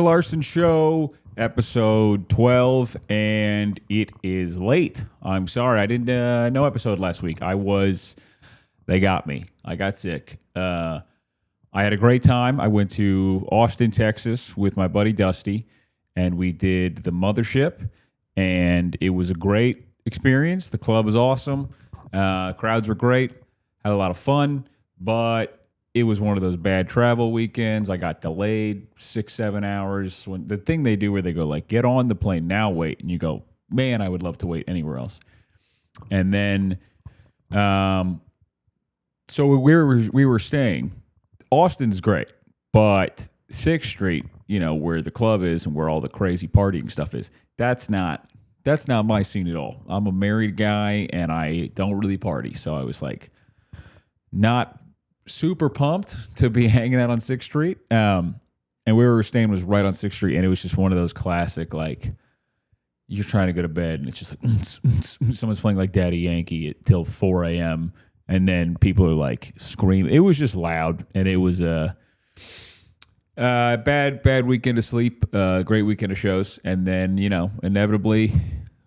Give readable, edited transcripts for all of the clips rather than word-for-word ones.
Larsen Show, episode 12, and it is late. I'm sorry, I didn't no episode last week. They got me. I got sick. I had a great time. I went to Austin, Texas with my buddy Dusty, and we did the Mothership, and it was a great experience. The club was awesome. Crowds were great. Had a lot of fun, but it was one of those bad travel weekends. I got delayed 6-7 hours. When the thing they do where they go like, get on the plane now, wait, and you go, man, I would love to wait anywhere else. And then, so we were staying. Austin's great, but 6th Street, you know, where the club is and where all the crazy partying stuff is, that's not my scene at all. I'm a married guy and I don't really party, so I was like, not super pumped to be hanging out on 6th Street. And where we were staying was right on 6th Street, and it was just one of those classic, like, you're trying to go to bed, and it's just like, someone's playing like Daddy Yankee till 4 a.m., and then people are like screaming. It was just loud, and it was a bad weekend of sleep, great weekend of shows, and then, you know, inevitably,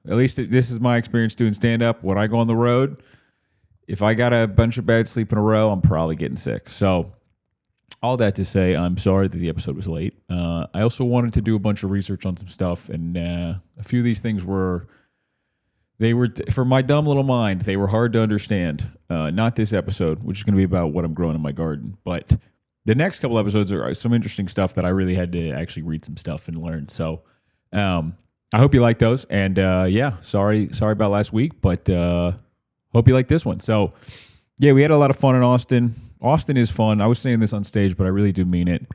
at least this is my experience doing stand-up. When I go on the road, if I got a bunch of bad sleep in a row, I'm probably getting sick. So all that to say, I'm sorry that the episode was late. I also wanted to do a bunch of research on some stuff, and a few of these things were for my dumb little mind, they were hard to understand. Not this episode, which is going to be about what I'm growing in my garden, but the next couple episodes are some interesting stuff that I really had to actually read some stuff and learn. So I hope you like those. And yeah, sorry about last week, but hope you like this one. So yeah, we had a lot of fun in Austin. Austin is fun. I was saying this on stage, but I really do mean it.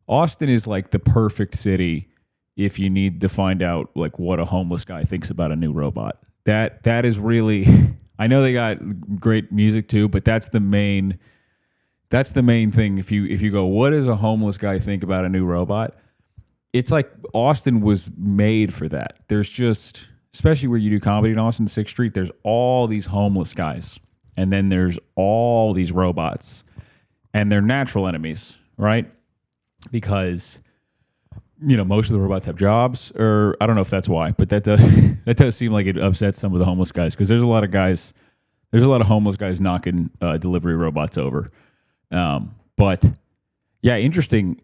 Austin is like the perfect city if you need to find out like what a homeless guy thinks about a new robot. That is really, I know they got great music too, but that's the main thing. If you go, what does a homeless guy think about a new robot? It's like Austin was made for that. There's just, especially where you do comedy in Austin, 6th Street, there's all these homeless guys. And then there's all these robots. And they're natural enemies, right? Because, you know, most of the robots have jobs. Or I don't know if that's why, but that does seem like it upsets some of the homeless guys. Because there's a lot of homeless guys knocking delivery robots over. But yeah, interesting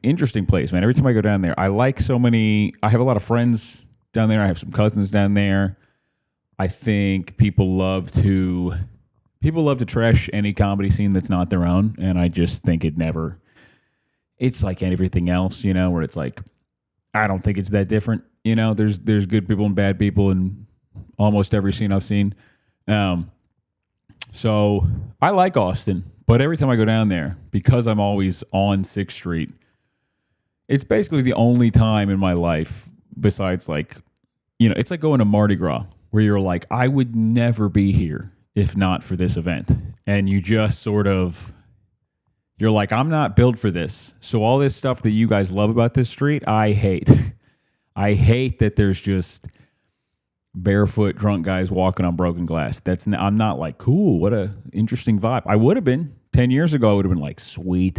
place, man. Every time I go down there, I have a lot of friends down there. I have some cousins down there. I think people love to trash any comedy scene that's not their own. And I just think it's like everything else, you know, where it's like, I don't think it's that different. You know, there's good people and bad people in almost every scene I've seen. So I like Austin, but every time I go down there, because I'm always on 6th Street, it's basically the only time in my life besides like, you know, it's like going to Mardi Gras where you're like, I would never be here if not for this event. And you just sort of, you're like, I'm not built for this. So all this stuff that you guys love about this street, I hate. I hate that there's just barefoot drunk guys walking on broken glass. I'm not like, cool, what a interesting vibe. I would have been 10 years ago. I would have been like, sweet.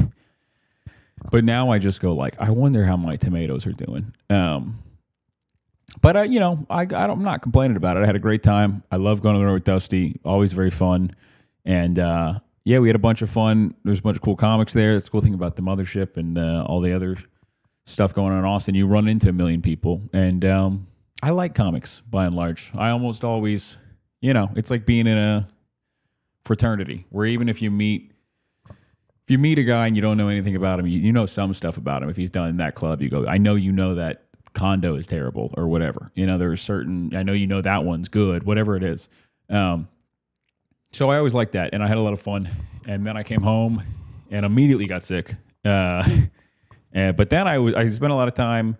But now I just go like, I wonder how my tomatoes are doing. But you know, I'm not complaining about it. I had a great time. I love going to the road with Dusty. Always very fun. And yeah, we had a bunch of fun. There's a bunch of cool comics there. That's the cool thing about the Mothership and all the other stuff going on in Austin. You run into a million people. And I like comics by and large. I almost always, you know, it's like being in a fraternity where even if you meet a guy and you don't know anything about him, you know some stuff about him. If he's done in that club, you go, I know you know that condo is terrible or whatever. You know, there's I know you know that one's good, whatever it is. So I always liked that, and I had a lot of fun. And then I came home and immediately got sick. But then I spent a lot of time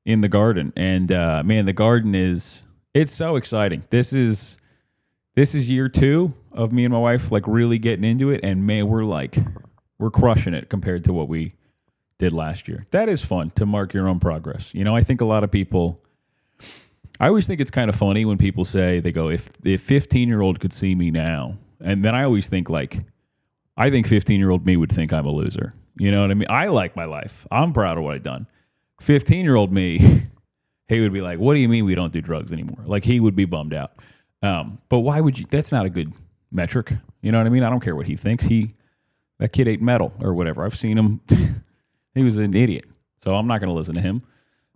in the garden, and man, the garden it's so exciting. This is year 2 of me and my wife like really getting into it, and man, we're crushing it compared to what we did last year. That is fun to mark your own progress. You know, I think a lot of people, I always think it's kind of funny when people say, they go, if 15-year-old could see me now, and then I always think like, I think 15-year-old me would think I'm a loser. You know what I mean? I like my life. I'm proud of what I've done. 15-year-old me, he would be like, what do you mean we don't do drugs anymore? Like, he would be bummed out. But why would you? That's not a good metric. You know what I mean? I don't care what he thinks. That kid ate metal or whatever. I've seen him. He was an idiot. So I'm not going to listen to him.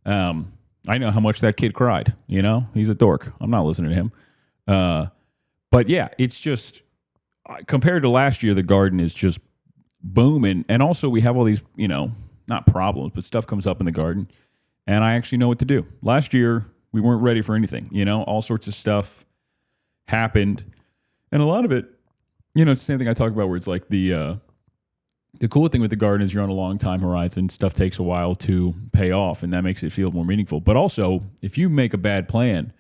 I know how much that kid cried. You know, he's a dork. I'm not listening to him. But yeah, it's just, compared to last year, the garden is just booming. And also we have all these, you know, not problems, but stuff comes up in the garden. And I actually know what to do. Last year, we weren't ready for anything. You know, all sorts of stuff happened. And a lot of it, you know, it's the same thing I talk about where it's like the cool thing with the garden is you're on a long time horizon. Stuff takes a while to pay off, and that makes it feel more meaningful. But also, if you make a bad plan,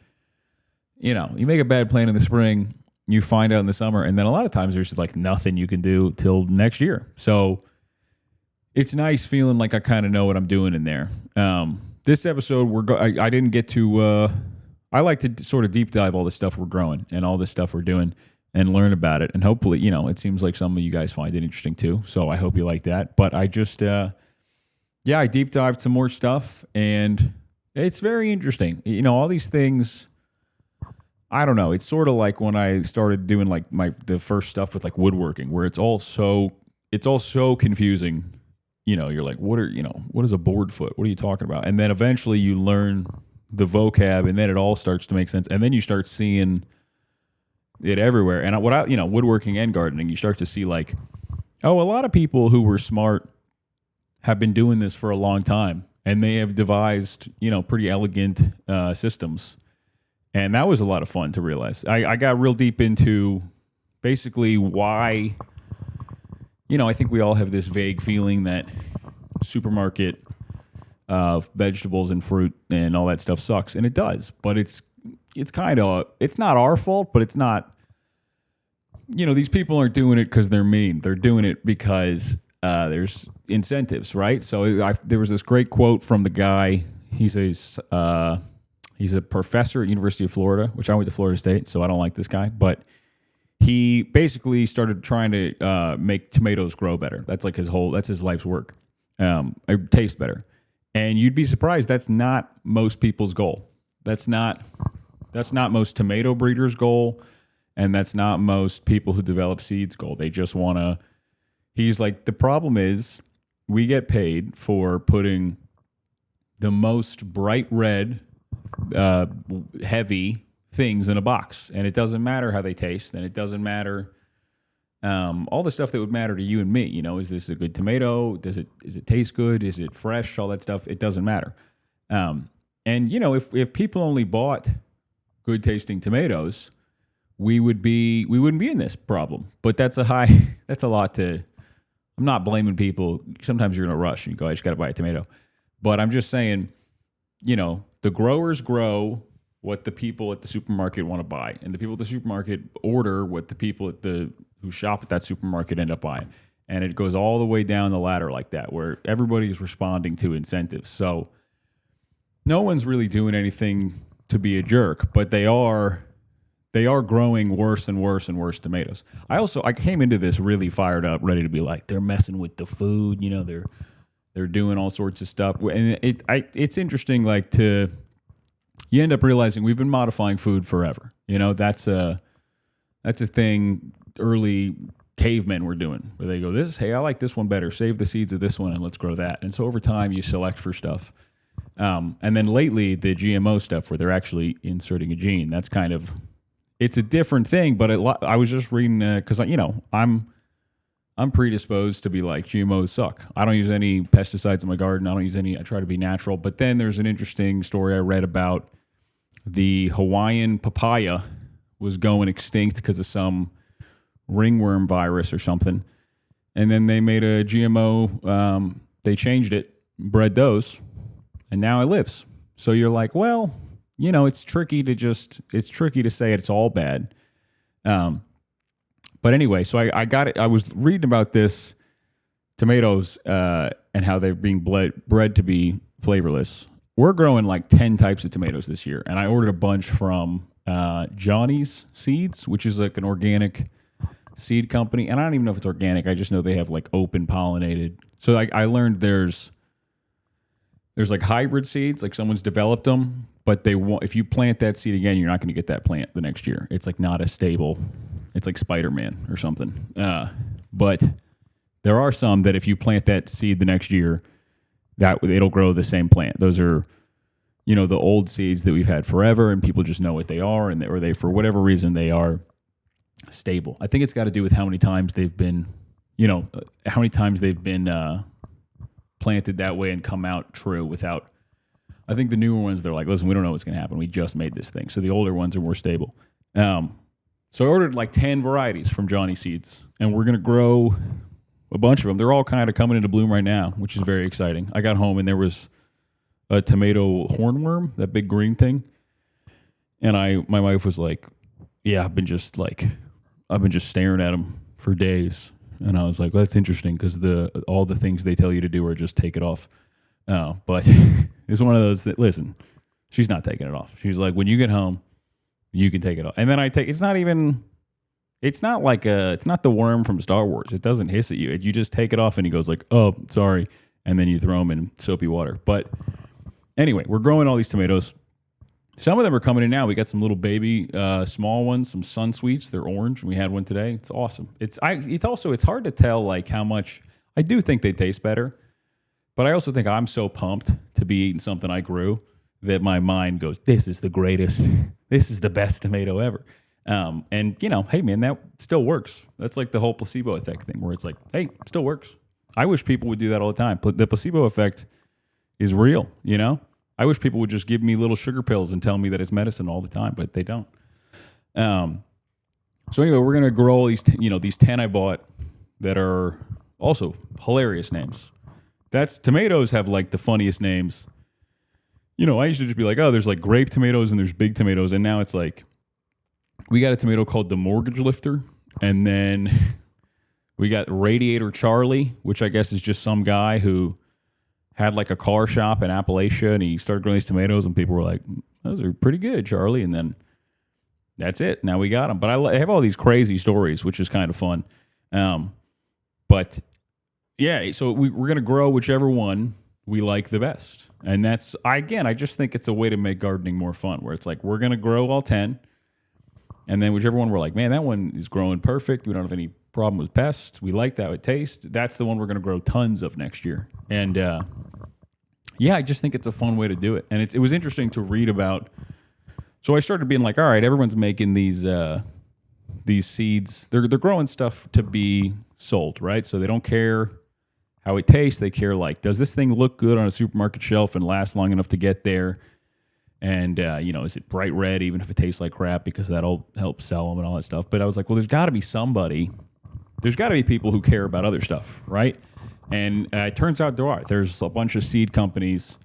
you know, you make a bad plan in the spring, you find out in the summer, and then a lot of times there's just like nothing you can do till next year. So it's nice feeling like I kind of know what I'm doing in there. This episode, I didn't get to, I like to sort of deep dive all the stuff we're growing and all the stuff we're doing and learn about it. And hopefully, you know, it seems like some of you guys find it interesting too. So I hope you like that. But I just, I deep dived some more stuff, and it's very interesting. You know, all these things, I don't know. It's sort of like when I started doing like the first stuff with like woodworking, where it's all so confusing. You know, you're like, what is a board foot? What are you talking about? And then eventually you learn the vocab, and then it all starts to make sense. And then you start seeing it everywhere. And woodworking and gardening, you start to see like, oh, a lot of people who were smart have been doing this for a long time, and they have devised, you know, pretty elegant systems. And that was a lot of fun to realize. I got real deep into basically why, you know, I think we all have this vague feeling that supermarket vegetables and fruit and all that stuff sucks, and it does. But it's not our fault, but it's not, you know, these people aren't doing it because they're mean. They're doing it because there's incentives, right? So there was this great quote from the guy. He's a professor at University of Florida, which I went to Florida State, so I don't like this guy, but he basically started trying to make tomatoes grow better. That's like that's his life's work. Taste better. And you'd be surprised, that's not most people's goal. That's not most tomato breeders' goal, and that's not most people who develop seeds' goal. They just want to, he's like, the problem is we get paid for putting the most bright red, heavy things in a box, and it doesn't matter how they taste, and it doesn't matter all the stuff that would matter to you and me. You know, is this a good tomato? Is it taste good? Is it fresh? All that stuff. It doesn't matter. And you know, if people only bought good tasting tomatoes, we wouldn't be in this problem. But that's a lot to. I'm not blaming people. Sometimes you're in a rush and you go, I just got to buy a tomato. But I'm just saying, you know, the growers grow what the people at the supermarket want to buy, and the people at the supermarket order what the people who shop at that supermarket end up buying. And it goes all the way down the ladder like that, where everybody is responding to incentives. So no one's really doing anything to be a jerk, but they are growing worse and worse and worse tomatoes. I came into this really fired up, ready to be like, they're messing with the food, you know, they're doing all sorts of stuff. And it's interesting, like, you end up realizing we've been modifying food forever. You know, that's a thing early cavemen were doing, where they go, hey, I like this one better. Save the seeds of this one and let's grow that. And so over time you select for stuff. And then lately the GMO stuff, where they're actually inserting a gene, that's kind of, it's a different thing. But I was just reading, because you know, I'm predisposed to be like, GMOs suck. I don't use any pesticides in my garden. I try to be natural. But then there's an interesting story I read about the Hawaiian papaya was going extinct because of some ringworm virus or something. And then they made a GMO, they changed it, bred those, and now it lives. So you're like, well, you know, it's tricky to say it's all bad. But anyway, so I got it. I was reading about this tomatoes and how they're being bred to be flavorless. We're growing like 10 types of tomatoes this year, and I ordered a bunch from Zanies Seeds, which is like an organic seed company. And I don't even know if it's organic. I just know they have like open pollinated. So I learned there's there's like hybrid seeds, like someone's developed them, but they want, if you plant that seed again, you're not going to get that plant the next year. It's like not as stable. It's like Spider-Man or something. But there are some that if you plant that seed the next year, that it'll grow the same plant. Those are, you know, the old seeds that we've had forever, and people just know what they are, and or they for whatever reason they are stable. I think it's got to do with how many times they've been, planted that way and come out true without. I think the newer ones, they're like, listen, we don't know what's going to happen. We just made this thing. So the older ones are more stable. So I ordered like 10 varieties from Johnny Seeds, and we're going to grow a bunch of them. They're all kind of coming into bloom right now, which is very exciting. I got home and there was a tomato hornworm, that big green thing. And my wife was like, yeah, I've been just staring at them for days. And I was like, well, that's interesting because all the things they tell you to do are just take it off. But it's one of those that, listen, she's not taking it off. She's like, when you get home, you can take it off. And then it's not the worm from Star Wars. It doesn't hiss at you. You just take it off and he goes like, oh, sorry. And then you throw them in soapy water. But anyway, we're growing all these tomatoes. Some of them are coming in now. We got some little baby, small ones, some Sun Sweets. They're orange. We had one today. It's awesome. It's hard to tell like how much. I do think they taste better, but I also think I'm so pumped to be eating something I grew that my mind goes, this is the greatest. This is the best tomato ever. And you know, hey man, that still works. That's like the whole placebo effect thing where it's like, hey, still works. I wish people would do that all the time. The placebo effect is real, you know? I wish people would just give me little sugar pills and tell me that it's medicine all the time, but they don't. So anyway, we're going to grow these 10 I bought that are also hilarious names. Tomatoes have like the funniest names. You know, I used to just be like, oh, there's like grape tomatoes and there's big tomatoes. And now it's like, we got a tomato called the Mortgage Lifter. And then we got Radiator Charlie, which I guess is just some guy who had like a car shop in Appalachia, and he started growing these tomatoes, and people were like, those are pretty good, Charlie. And then that's it. Now we got them. But I have all these crazy stories, which is kind of fun. But yeah, so we're going to grow whichever one we like the best. And I just think it's a way to make gardening more fun, where it's like, we're going to grow all 10. And then whichever one we're like, man, that one is growing perfect. We don't have any problem with pests. We like that it tastes. That's the one we're going to grow tons of next year. And I just think it's a fun way to do it. And it was interesting to read about. So I started being like, all right, everyone's making these seeds. They're growing stuff to be sold, right? So they don't care how it tastes. They care like, does this thing look good on a supermarket shelf and last long enough to get there? And, is it bright red, even if it tastes like crap, because that'll help sell them and all that stuff. But I was like, well, there's got to be people who care about other stuff, right? And it turns out there's a bunch of seed companies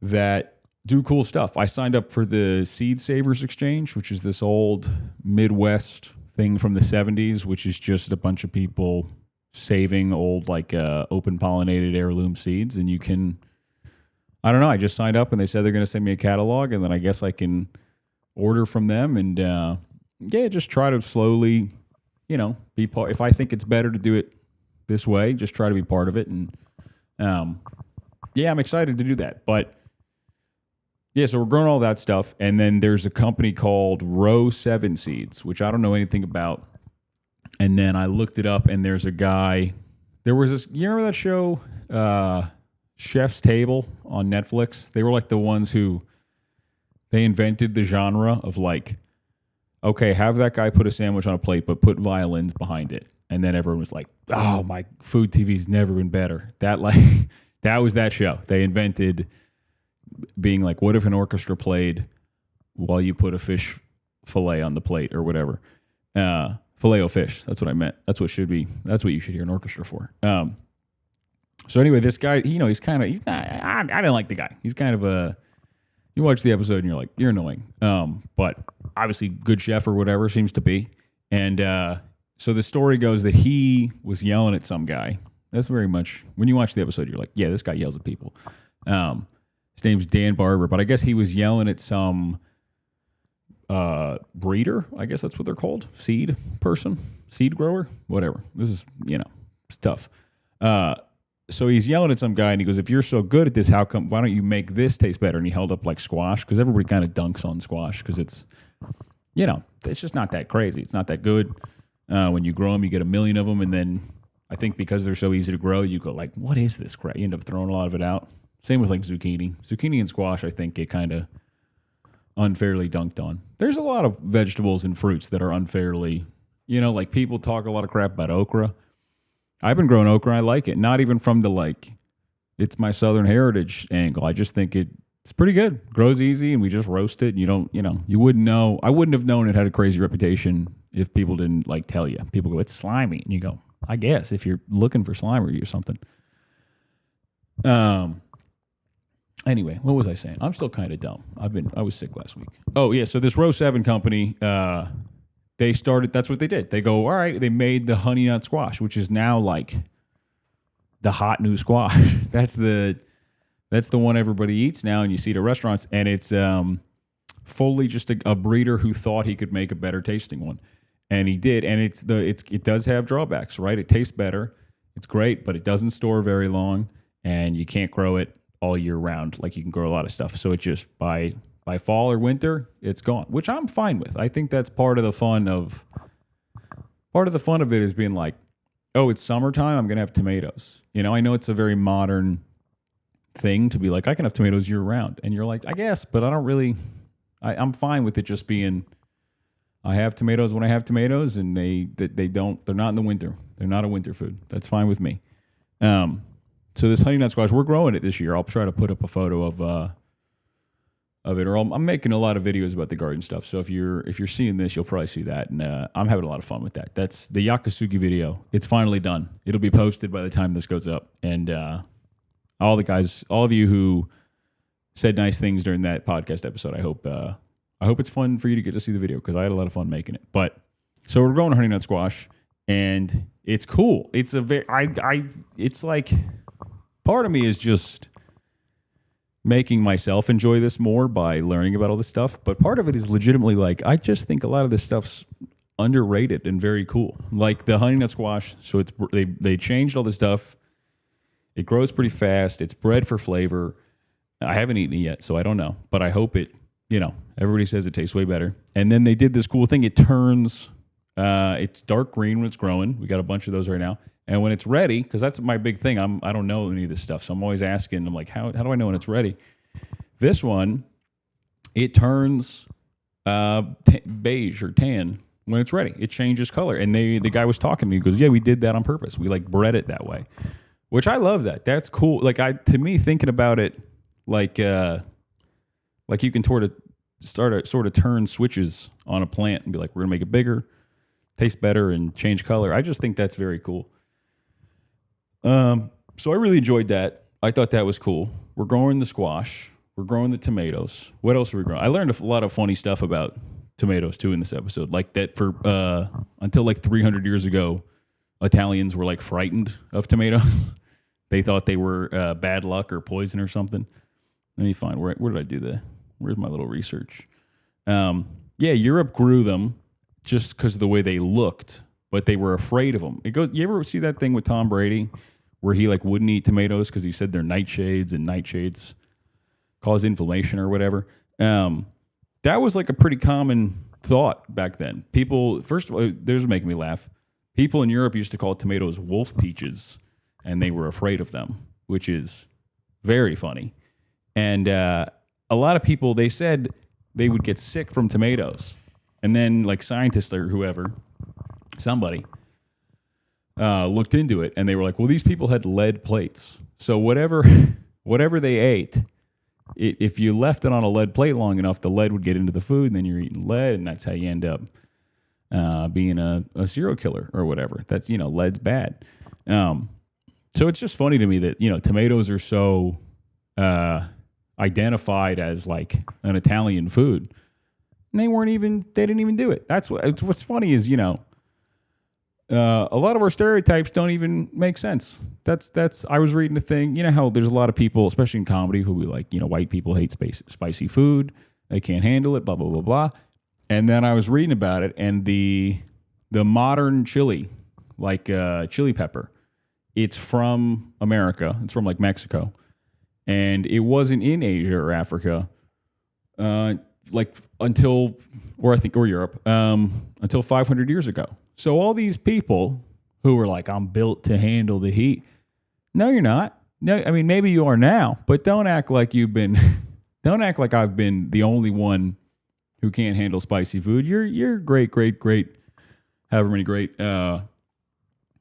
that do cool stuff. I signed up for the Seed Savers Exchange, which is this old Midwest thing from the 70s, which is just a bunch of people saving old, like open pollinated heirloom seeds. And you can, I don't know, I just signed up and they said they're going to send me a catalog, and then I guess I can order from them and just try to slowly, be part. If I think it's better to do it this way, just try to be part of it. And I'm excited to do that. But yeah, so we're growing all that stuff. And then there's a company called Row 7 Seeds, which I don't know anything about. And then I looked it up, and there's a guy. There was this, you remember that show, Chef's Table on Netflix? They were like the ones who, they invented the genre of like, okay, have that guy put a sandwich on a plate, but put violins behind it. And then everyone was like, oh, my food TV's never been better. That was that show. They invented being like, what if an orchestra played while you put a fish fillet on the plate or whatever? Filet o fish. That's what I meant. That's what should be. That's what you should hear an orchestra for. So anyway, this guy, I didn't like the guy. He's kind of you watch the episode and you're like, you're annoying. But obviously good chef or whatever, seems to be. And so the story goes that he was yelling at some guy. That's very much, when you watch the episode, you're like, yeah, this guy yells at people. His name's Dan Barber, but I guess he was yelling at some breeder. I guess that's what they're called. Seed person, seed grower, whatever. This is, it's tough. So he's yelling at some guy, and he goes, "If you're so good at this, why don't you make this taste better?" And he held up like squash, because everybody kind of dunks on squash because it's, it's just not that crazy. It's not that good. When you grow them, you get a million of them, and then I think because they're so easy to grow, you go like, "What is this crap?" You end up throwing a lot of it out. Same with like zucchini. Zucchini and squash, I think, get kind of unfairly dunked on. There's a lot of vegetables and fruits that are unfairly, like people talk a lot of crap about okra. I've been growing okra. I like it. Not even from the it's my Southern heritage angle. I just think it's pretty good. Grows easy, and we just roast it. And you wouldn't know. I wouldn't have known it had a crazy reputation if people didn't tell you. People go, "It's slimy," and you go, "I guess if you're looking for slimery or something." Anyway, what was I saying? I'm still kind of dumb. I was sick last week. Oh yeah, so this Row 7 company, they started. That's what they did. They go, all right. They made the honey nut squash, which is now the hot new squash. That's the one everybody eats now, and you see it at restaurants. And it's fully just a breeder who thought he could make a better tasting one, and he did. And it does have drawbacks, right? It tastes better. It's great, but it doesn't store very long, and you can't grow it all year round like you can grow a lot of stuff. So it just by fall or winter, it's gone, which I'm fine with. I think that's part of the fun of it is being like, oh, it's summertime, I'm gonna have tomatoes. I know it's a very modern thing to be like, I can have tomatoes year round, and you're like, I guess, but I don't really. I'm fine with it just being, I have tomatoes when I have tomatoes, and they're not in the winter. They're not a winter food. That's fine with me. So this honey nut squash, we're growing it this year. I'll try to put up a photo of it, or I'm making a lot of videos about the garden stuff. So if you're seeing this, you'll probably see that, and I'm having a lot of fun with that. That's the Yakasugi video. It's finally done. It'll be posted by the time this goes up, and all of you who said nice things during that podcast episode, I hope it's fun for you to get to see the video, because I had a lot of fun making it. But so we're growing honey nut squash, and it's cool. It's it's like, part of me is just making myself enjoy this more by learning about all this stuff. But part of it is legitimately I just think a lot of this stuff's underrated and very cool. Like the honey nut squash. So they changed all this stuff. It grows pretty fast. It's bred for flavor. I haven't eaten it yet, so I don't know. But I hope it, everybody says it tastes way better. And then they did this cool thing. It turns, it's dark green when it's growing. We got a bunch of those right now. And when it's ready, because that's my big thing, I don't know any of this stuff, so I'm always asking. I'm like, how do I know when it's ready? This one, it turns beige or tan when it's ready. It changes color. And the guy was talking to me. He goes, "Yeah, we did that on purpose. We bred it that way," which I love that. That's cool. To me, thinking about it, you can sort of turn switches on a plant and be like, we're gonna make it bigger, taste better, and change color. I just think that's very cool. So I really enjoyed that. I thought that was cool. We're growing the squash. We're growing the tomatoes. What else are we growing? I learned a lot of funny stuff about tomatoes too in this episode. Like that for until 300 years ago, Italians were frightened of tomatoes. They thought they were bad luck or poison or something. Let me find where did I do where's my little research? Yeah, Europe grew them just because of the way they looked, but they were afraid of them. You ever see that thing with Tom Brady where he wouldn't eat tomatoes because he said they're nightshades, and nightshades cause inflammation or whatever? That was a pretty common thought back then. People, first of all, this was making me laugh. People in Europe used to call tomatoes wolf peaches, and they were afraid of them, which is very funny. And a lot of people, they said they would get sick from tomatoes. And then scientists or whoever, somebody, looked into it, and they were like, well, these people had lead plates. So whatever they ate, if you left it on a lead plate long enough, the lead would get into the food, and then you're eating lead, and that's how you end up being a serial killer or whatever. That's, lead's bad. So it's just funny to me that, tomatoes are so identified as an Italian food. And they didn't even do it. What's funny is, a lot of our stereotypes don't even make sense. I was reading a thing, how there's a lot of people, especially in comedy, who be like, white people hate spicy food. They can't handle it, blah, blah, blah, blah. And then I was reading about it, and the modern chili, chili pepper, it's from America. It's from like Mexico. And it wasn't in Asia or Africa, like until, or Europe, until 500 years ago. So all these people who were like, I'm built to handle the heat. No, you're not. No, I mean, maybe you are now, but don't act like don't act like I've been the only one who can't handle spicy food. Your great, however many great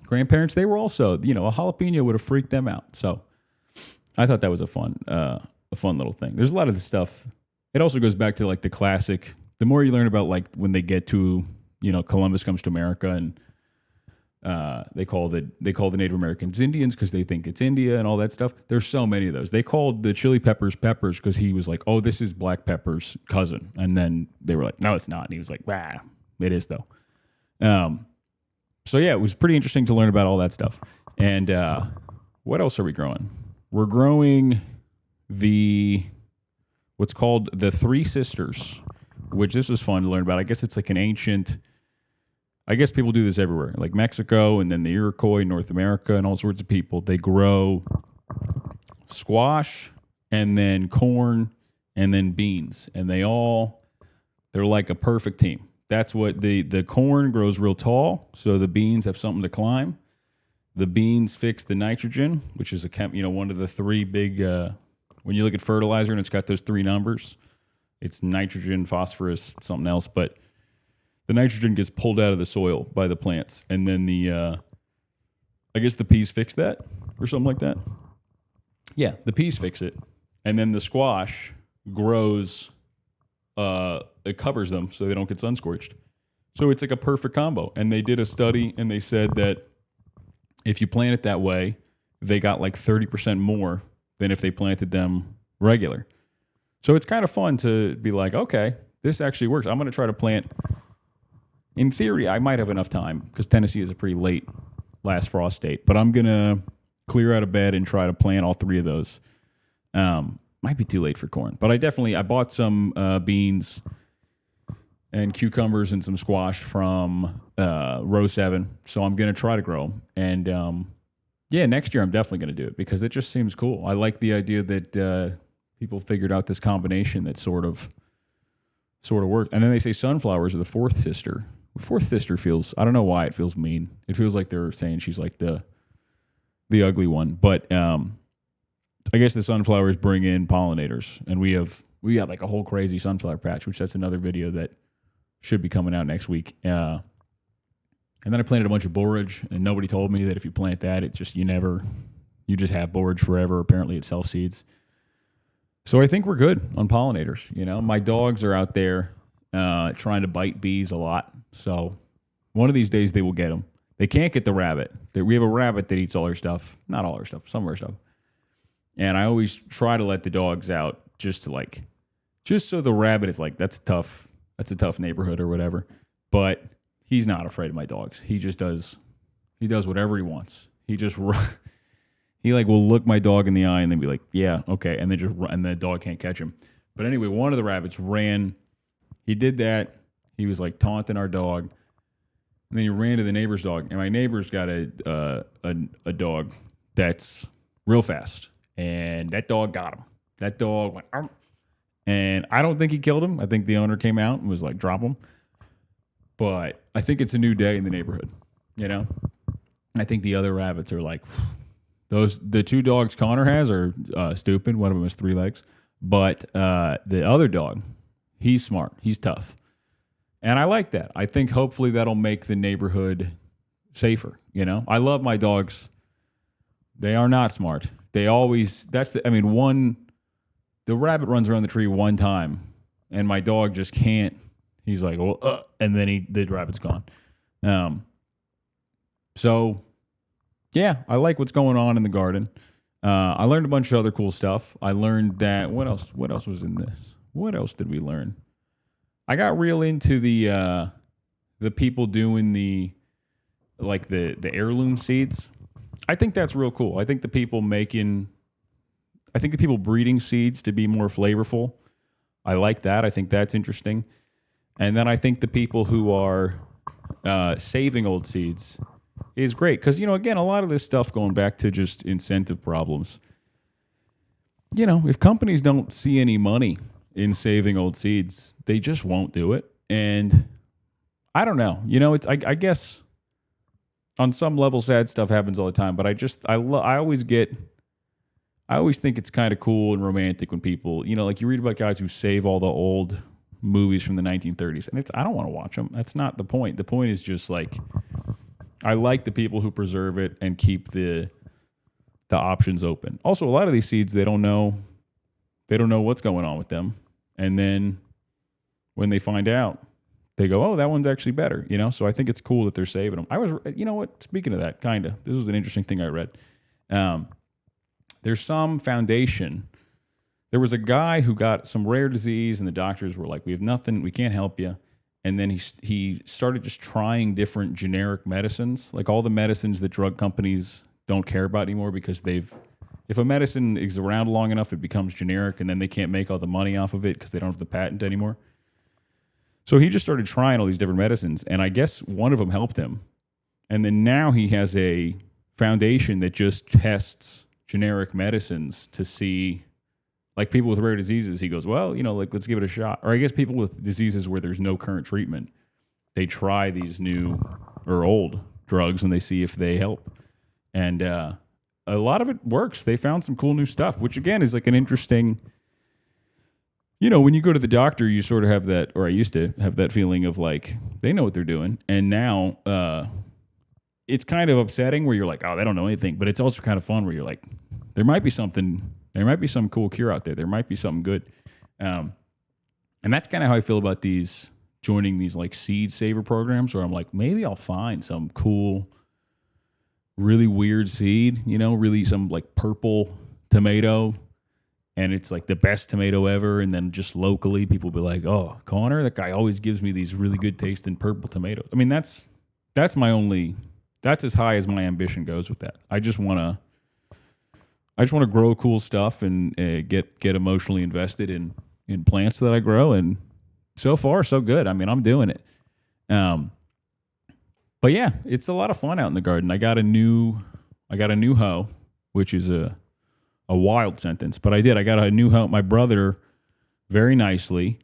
grandparents, they were also, a jalapeno would have freaked them out. So I thought that was a fun little thing. There's a lot of the stuff. It also goes back to like the classic. The more you learn about like when they get to, Columbus comes to America and they call the Native Americans Indians because they think it's India and all that stuff. There's so many of those. They called the chili peppers because he was like, oh, this is black pepper's cousin. And then they were like, no, it's not. And he was like, wow, it is though. So yeah, it was pretty interesting to learn about all that stuff. And what else are we growing? We're growing what's called the Three Sisters, which this was fun to learn about. I guess it's like an ancient, I guess people do this everywhere, like Mexico and then the Iroquois, North America, and all sorts of people. They grow squash and then corn and then beans. And they're like a perfect team. That's what the corn grows real tall, so the beans have something to climb. The beans fix the nitrogen, which is one of the three big, when you look at fertilizer and it's got those three numbers, it's nitrogen, phosphorus, something else, but the nitrogen gets pulled out of the soil by the plants. And then I guess the peas fix that or something like that. Yeah, the peas fix it. And then the squash grows, it covers them so they don't get sun scorched. So it's like a perfect combo. And they did a study and they said that if you plant it that way, they got like 30% more than if they planted them regular. So it's kind of fun to be like, okay, this actually works. I'm going to try to plant. In theory, I might have enough time because Tennessee is a pretty late last frost state, but I'm going to clear out of bed and try to plant all three of those. Might be too late for corn, but I bought some beans and cucumbers and some squash from row 7. So I'm going to try to grow them. And next year I'm definitely going to do it because it just seems cool. I like the idea that people figured out this combination that sort of worked. And then they say sunflowers are the fourth sister. The fourth sister feels, I don't know why it feels mean. It feels like they're saying she's like the ugly one. But I guess the sunflowers bring in pollinators. And we got like a whole crazy sunflower patch, which that's another video that should be coming out next week. And then I planted a bunch of borage, and nobody told me that if you plant that, you just have borage forever. Apparently it self-seeds. So I think we're good on pollinators. My dogs are out there trying to bite bees a lot. So one of these days they will get them. They can't get the rabbit. We have a rabbit that eats all our stuff. Not all our stuff, some of our stuff. And I always try to let the dogs out just so the rabbit is like, that's a tough neighborhood or whatever. But he's not afraid of my dogs. He does whatever he wants. He like will look my dog in the eye and then be like, yeah, okay. And then just run, and the dog can't catch him. But anyway, one of the rabbits ran. He did that. He was like taunting our dog. And then he ran to the neighbor's dog. And my neighbor's got a dog that's real fast. And that dog got him. That dog went, arr! And I don't think he killed him. I think the owner came out and was like, drop him. But I think it's a new day in the neighborhood, I think the other rabbits are like, the two dogs Connor has are stupid. One of them has 3 legs. But the other dog, he's smart. He's tough. And I like that. I think hopefully that'll make the neighborhood safer, I love my dogs. They are not smart. They always, the rabbit runs around the tree one time, and my dog just can't. He's like, well, and then the rabbit's gone. So, yeah, I like what's going on in the garden. I learned a bunch of other cool stuff. I learned that, what else was in this? What else did we learn? I got real into the people doing the heirloom seeds. I think that's real cool. I think the people breeding seeds to be more flavorful. I like that. I think that's interesting. And then I think the people who are saving old seeds is great. Because, again, a lot of this stuff going back to just incentive problems. If companies don't see any money in saving old seeds, they just won't do it. And I don't know. I guess on some level, sad stuff happens all the time. But I always think it's kind of cool and romantic when people, like you read about guys who save all the old movies from the 1930s, and I don't want to watch them. That's not the point. The point is just like, I like the people who preserve it and keep the options open. Also, a lot of these seeds, they don't know what's going on with them. And then when they find out, they go, oh, that one's actually better, So I think it's cool that they're saving them. Speaking of that, kind of, this was an interesting thing I read. There's some foundation. There was a guy who got some rare disease, and the doctors were like, we have nothing, we can't help you. And then he started just trying different generic medicines, like all the medicines that drug companies don't care about anymore, because if a medicine is around long enough, it becomes generic, and then they can't make all the money off of it because they don't have the patent anymore. So he just started trying all these different medicines, and I guess one of them helped him. And then now he has a foundation that just tests generic medicines to see, like people with rare diseases, he goes, well, let's give it a shot. Or I guess people with diseases where there's no current treatment, they try these new or old drugs and they see if they help. And a lot of it works. They found some cool new stuff, which again is like an interesting, when you go to the doctor, you sort of have that, or I used to have that feeling of like, they know what they're doing. And now it's kind of upsetting where you're like, oh, they don't know anything. But it's also kind of fun where you're like, there might be some cool cure out there. There might be something good. And that's kind of how I feel about joining these like seed saver programs, where I'm like, maybe I'll find some cool, really weird seed, really some like purple tomato, and it's like the best tomato ever. And then just locally, people will be like, oh, Connor, that guy always gives me these really good tasting purple tomatoes. I mean, that's as high as my ambition goes with that. I just want to grow cool stuff and get emotionally invested in plants that I grow. And so far, so good. I mean, I'm doing it. But yeah, it's a lot of fun out in the garden. I got a new hoe, which is a wild sentence, but I got a new hoe. My brother, very nicely,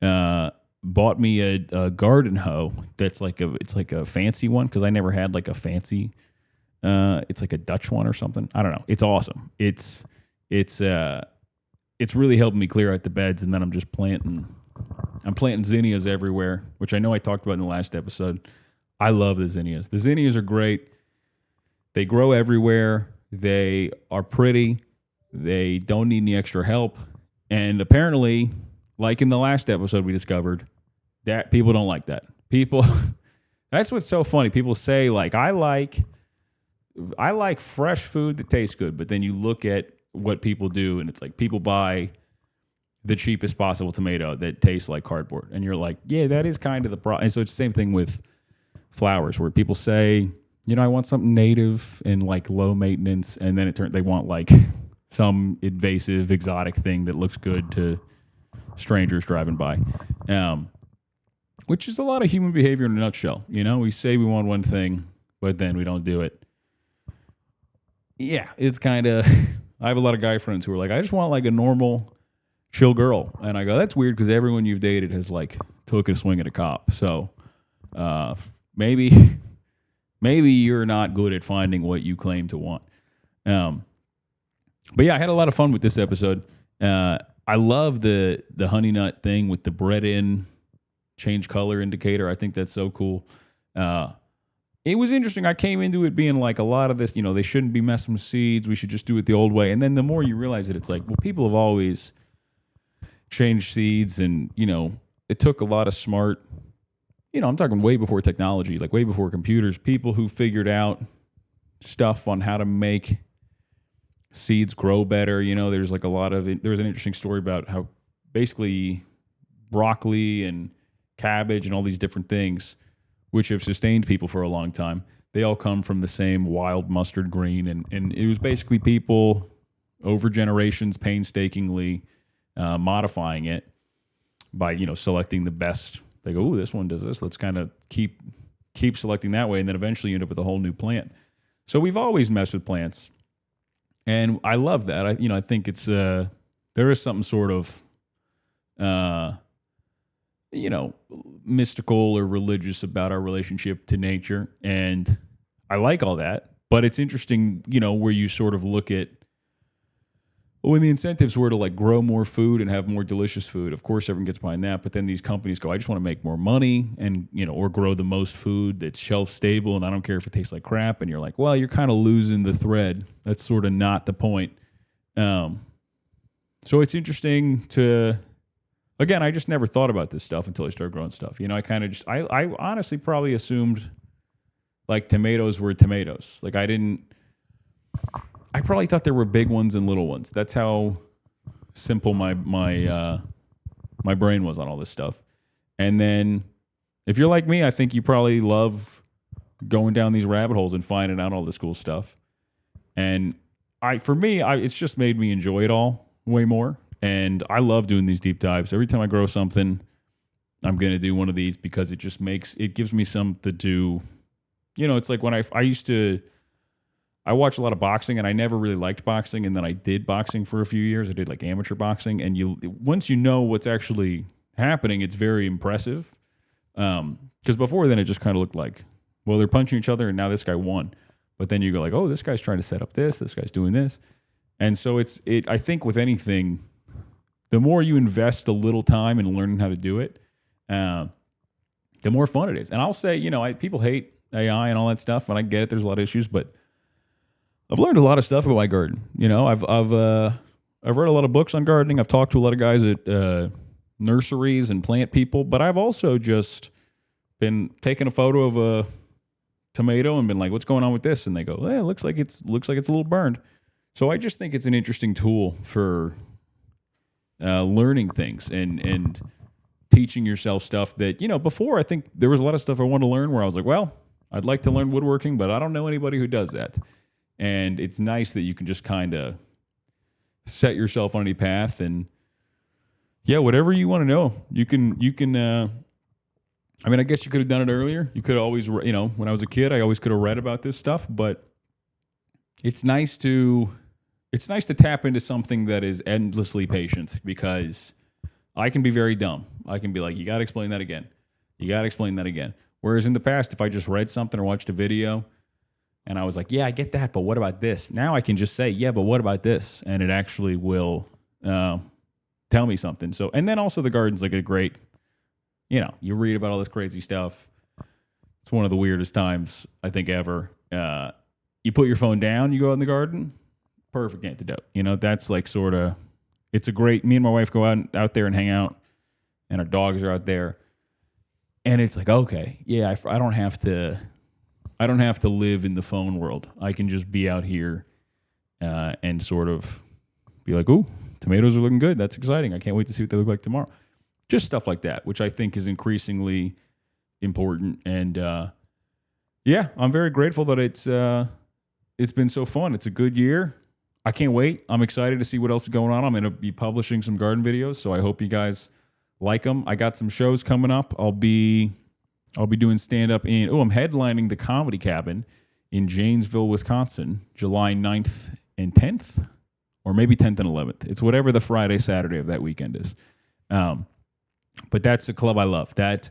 bought me a garden hoe that's it's like a fancy one, because I never had like a fancy. It's like a Dutch one or something. I don't know. It's awesome. It's really helping me clear out the beds, and then I'm just planting zinnias everywhere, which I know I talked about in the last episode. I love the zinnias. The zinnias are great. They grow everywhere. They are pretty. They don't need any extra help. And apparently, like in the last episode, we discovered that people don't like that. That's what's so funny. People say, like, I like fresh food that tastes good, but then you look at what people do, and it's like people buy the cheapest possible tomato that tastes like cardboard. And you're like, yeah, that is kind of the problem. And so it's the same thing with flowers, where people say, I want something native and like low maintenance, and then they want like some invasive exotic thing that looks good to strangers driving by, which is a lot of human behavior in a nutshell. We say we want one thing, but then we don't do it. Yeah, it's kind of, I have a lot of guy friends who are like, I just want like a normal, chill girl. And I go, that's weird, because everyone you've dated has like took a swing at a cop. So maybe you're not good at finding what you claim to want. But yeah, I had a lot of fun with this episode. I love the honey nut thing with the bred in change color indicator. I think that's so cool. It was interesting. I came into it being like, a lot of this, they shouldn't be messing with seeds. We should just do it the old way. And then the more you realize it, it's like, well, people have always changed seeds, and, it took a lot of smart, I'm talking way before technology, like way before computers, people who figured out stuff on how to make seeds grow better. There's like there was an interesting story about how basically broccoli and cabbage and all these different things, which have sustained people for a long time, they all come from the same wild mustard green. And it was basically people over generations painstakingly modifying it by, selecting the best. They go, ooh, this one does this. Let's kind of keep keep selecting that way, and then eventually you end up with a whole new plant. So we've always messed with plants, and I love that. I think it's there is something sort of mystical or religious about our relationship to nature, and I like all that. But it's interesting, where you sort of look at when the incentives were to like grow more food and have more delicious food. Of course, everyone gets behind that. But then these companies go, I just want to make more money and, or grow the most food that's shelf stable. And I don't care if it tastes like crap. And you're like, well, you're kind of losing the thread. That's sort of not the point. So it's interesting again, I just never thought about this stuff until I started growing stuff. I honestly probably assumed like tomatoes were tomatoes. Like I probably thought there were big ones and little ones. That's how simple my brain was on all this stuff. And then if you're like me, I think you probably love going down these rabbit holes and finding out all this cool stuff. And it's just made me enjoy it all way more. And I love doing these deep dives. Every time I grow something, I'm going to do one of these because it gives me something to do. It's like when I watch a lot of boxing, and I never really liked boxing, and then I did boxing for a few years. I did like amateur boxing, and once you know what's actually happening, it's very impressive. Because before then, it just kind of looked like, well, they're punching each other, and now this guy won. But then you go like, oh, this guy's trying to set up this guy's doing this, and so I think with anything, the more you invest a little time in learning how to do it, the more fun it is. And I'll say, people hate AI and all that stuff, and I get it. There's a lot of issues, but I've learned a lot of stuff about my garden. I've read a lot of books on gardening. I've talked to a lot of guys at nurseries and plant people, but I've also just been taking a photo of a tomato and been like, "What's going on with this?" And they go, "It looks like it's a little burned." So I just think it's an interesting tool for learning things and teaching yourself stuff that before I think there was a lot of stuff I wanted to learn where I was like, well, I'd like to learn woodworking, but I don't know anybody who does that. And it's nice that you can just kind of set yourself on any path and whatever you want to know, you can, I guess you could have done it earlier. You could have always, when I was a kid, I always could have read about this stuff, but it's nice to tap into something that is endlessly patient, because I can be very dumb. I can be like, you got to explain that again. You got to explain that again. Whereas in the past, if I just read something or watched a video, and I was like, yeah, I get that, but what about this? Now I can just say, yeah, but what about this? And it actually will tell me something. So, and then also the garden's like a great, you read about all this crazy stuff. It's one of the weirdest times I think ever. You put your phone down, you go out in the garden, perfect antidote. That's like sort of, it's a great, me and my wife go out there and hang out, and our dogs are out there. And it's like, okay, yeah, I don't have to live in the phone world. I can just be out here and sort of be like, ooh, tomatoes are looking good. That's exciting. I can't wait to see what they look like tomorrow. Just stuff like that, which I think is increasingly important. And I'm very grateful that it's been so fun. It's a good year. I can't wait. I'm excited to see what else is going on. I'm going to be publishing some garden videos, so I hope you guys like them. I got some shows coming up. I'll be doing stand-up I'm headlining the Comedy Cabin in Janesville, Wisconsin, July 9th and 10th, or maybe 10th and 11th. It's whatever the Friday, Saturday of that weekend is. But that's a club I love. That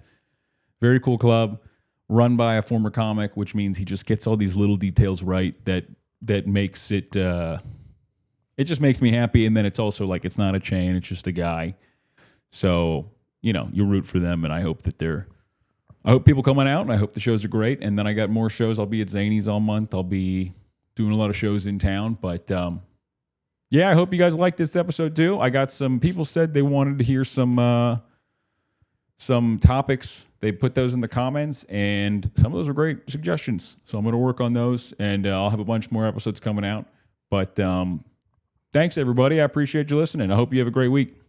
very cool club run by a former comic, which means he just gets all these little details right that makes it, it just makes me happy. And then it's also like, it's not a chain, it's just a guy. So, you root for them, and I hope people come on out, and I hope the shows are great. And then I got more shows. I'll be at Zanies all month. I'll be doing a lot of shows in town. But I hope you guys like this episode too. I got some people said they wanted to hear some topics. They put those in the comments, and some of those are great suggestions. So I'm going to work on those, and I'll have a bunch more episodes coming out. But thanks, everybody. I appreciate you listening. I hope you have a great week.